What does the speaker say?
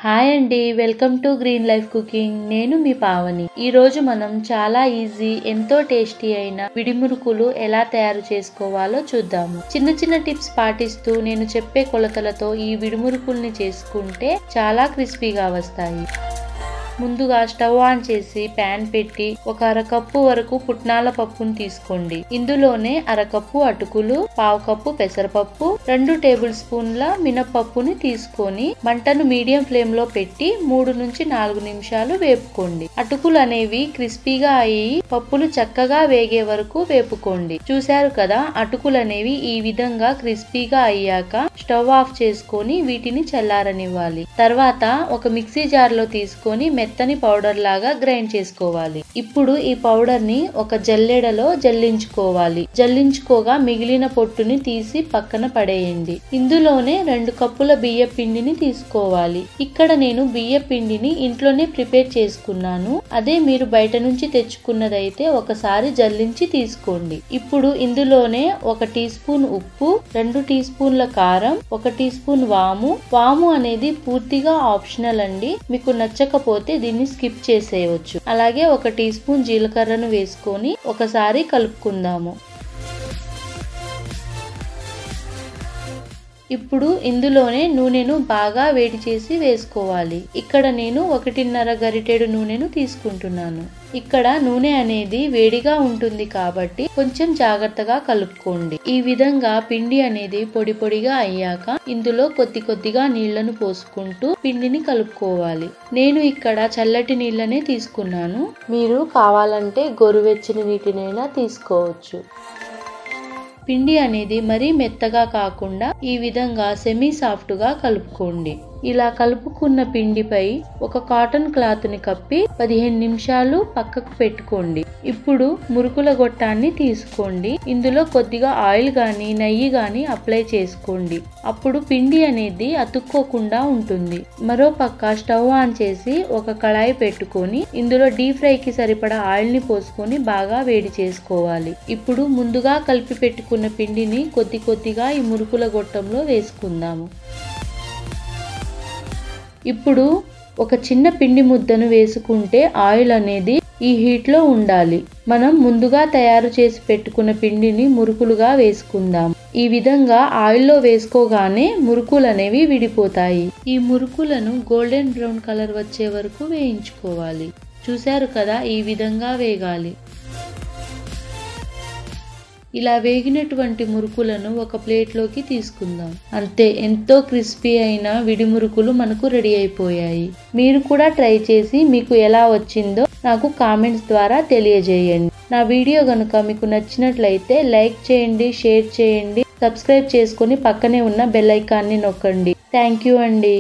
Hi అండి, welcome to green life cooking. నేను మీ పావని. ఈ రోజు మనం చాలా ఈజీ, ఎంతో టేస్టీ అయిన విడిమురుకులు ఎలా తయారు చేసుకోవాలో చూద్దాము. చిన్న చిన్న టిప్స్ పాటిస్తూ నేను చెప్పే కొలతలతో ఈ విడిమురుకుల్ని చేసుకుంటే చాలా క్రిస్పీగా వస్తాయి. ముందుగా స్టవ్ ఆన్ చేసి ప్యాన్ పెట్టి ఒక అరకప్పు వరకు పుట్నాల పప్పును తీసుకోండి. ఇందులోనే అరకప్పు అటుకులు, పావు కప్పు పెసరపప్పు, 2 టేబుల్ స్పూన్ల మినపప్పుని తీసుకొని మంటను మీడియం ఫ్లేమ్ లో పెట్టి 3 నుంచి 4 నిమిషాలు వేపుకోండి. అటుకులు అనేవి క్రిస్పీగా అయ్యి పప్పులు చక్కగా వేగే వరకు వేపుకోండి. చూశారు కదా, అటుకులు అనేవి ఈ విధంగా క్రిస్పీగా అయ్యాక స్టవ్ ఆఫ్ చేసుకొని వీటిని చల్లారనివ్వాలి. తర్వాత ఒక మిక్సీ జార్ లో తీసుకొని మెత్తని పౌడర్ లాగా గ్రైండ్ చేసుకోవాలి. ఇప్పుడు ఈ పౌడర్ ని ఒక జల్లెడలో జల్లించుకోవాలి. జల్లించుకోగా మిగిలిన పొట్టుని తీసి పక్కన పడేయండి. ఇందులోనే 2 కప్పుల బియ్య పిండిని తీసుకోవాలి. ఇక్కడ నేను బియ్య పిండిని ఇంట్లోనే ప్రిపేర్ చేసుకున్నాను. అదే మీరు బయట నుంచి తెచ్చుకున్నదైతే ఒకసారి జల్లించి తీసుకోండి. ఇప్పుడు ఇందులోనే 1 టీ స్పూన్ ఉప్పు, 2 టీ స్పూన్ల కారం, 1 టీ స్పూన్ వాము అనేది పూర్తిగా ఆప్షనల్ అండి. మీకు నచ్చకపోతే దీన్ని స్కిప్ చేసేయవచ్చు. అలాగే 1 టీ స్పూన్ జీలకర్రను వేసుకొని ఒకసారి కలుపుకుందాము. ఇప్పుడు ఇందులోనే నూనెను బాగా వేడి చేసి వేసుకోవాలి. ఇక్కడ నేను 1.5 గరిటెడు నూనెను తీసుకుంటున్నాను. ఇక్కడ నూనె అనేది వేడిగా ఉంటుంది కాబట్టి కొంచెం జాగ్రత్తగా కలుపుకోండి. ఈ విధంగా పిండి అనేది పొడి పొడిగా అయ్యాక ఇందులో కొద్దిగా నీళ్లను పోసుకుంటూ పిండిని కలుపుకోవాలి. నేను ఇక్కడ చల్లటి నీళ్ళనే తీసుకున్నాను. మీరు కావాలంటే గోరువెచ్చని నీటినైనా తీసుకోవచ్చు. పిండి అనేది మరీ మెత్తగా కాకుండా ఈ విధంగా సెమీ సాఫ్ట్ గా కలుపుకోండి. ఇలా కలుపుకున్న పిండిపై ఒక కాటన్ క్లాత్ ని కప్పి 15 నిమిషాలు పక్కకు పెట్టుకోండి. ఇప్పుడు మురుకుల గొట్టాన్ని తీసుకోండి. ఇందులో కొద్దిగా ఆయిల్ గాని నెయ్యి గాని అప్లై చేసుకోండి. అప్పుడు పిండి అనేది అతుక్కోకుండా ఉంటుంది. మరో పక్క స్టవ్ ఆన్ చేసి ఒక కళాయి పెట్టుకొని ఇందులో డీప్ ఫ్రై కి సరిపడా ఆయిల్ ని పోసుకొని బాగా వేడి చేసుకోవాలి. ఇప్పుడు ముందుగా కలిపి పెట్టుకున్న పిండిని కొద్దిగా ఈ మురుకుల గొట్టంలో వేసుకుందాము. ఇప్పుడు ఒక చిన్న పిండి ముద్దను వేసుకుంటే ఆయిల్ అనేది ఈ హీట్ లో ఉండాలి. మనం ముందుగా తయారు చేసి పెట్టుకున్న పిండిని మురుకులుగా వేసుకుందాం. ఈ విధంగా ఆయిల్లో వేసుకోగానే మురుకులు అనేవి విడిపోతాయి. ఈ మురుకులను గోల్డెన్ బ్రౌన్ కలర్ వచ్చే వరకు వేయించుకోవాలి. చూశారు కదా, ఈ విధంగా వేగాలి. ఇలా వేగినటువంటి మురుకులను ఒక ప్లేట్లోకి తీసుకుందాం. అంతే, ఎంతో క్రిస్పీ అయిన విడి మురుకులు మనకు రెడీ అయిపోయాయి. మీరు కూడా ట్రై చేసి మీకు ఎలా వచ్చిందో నాకు కామెంట్స్ ద్వారా తెలియజేయండి. నా వీడియో గనుక మీకు నచ్చినట్లయితే లైక్ చేయండి, షేర్ చేయండి, సబ్స్క్రైబ్ చేసుకొని పక్కనే ఉన్న బెల్ ఐకాన్ని నొక్కండి. థ్యాంక్ యూ అండి.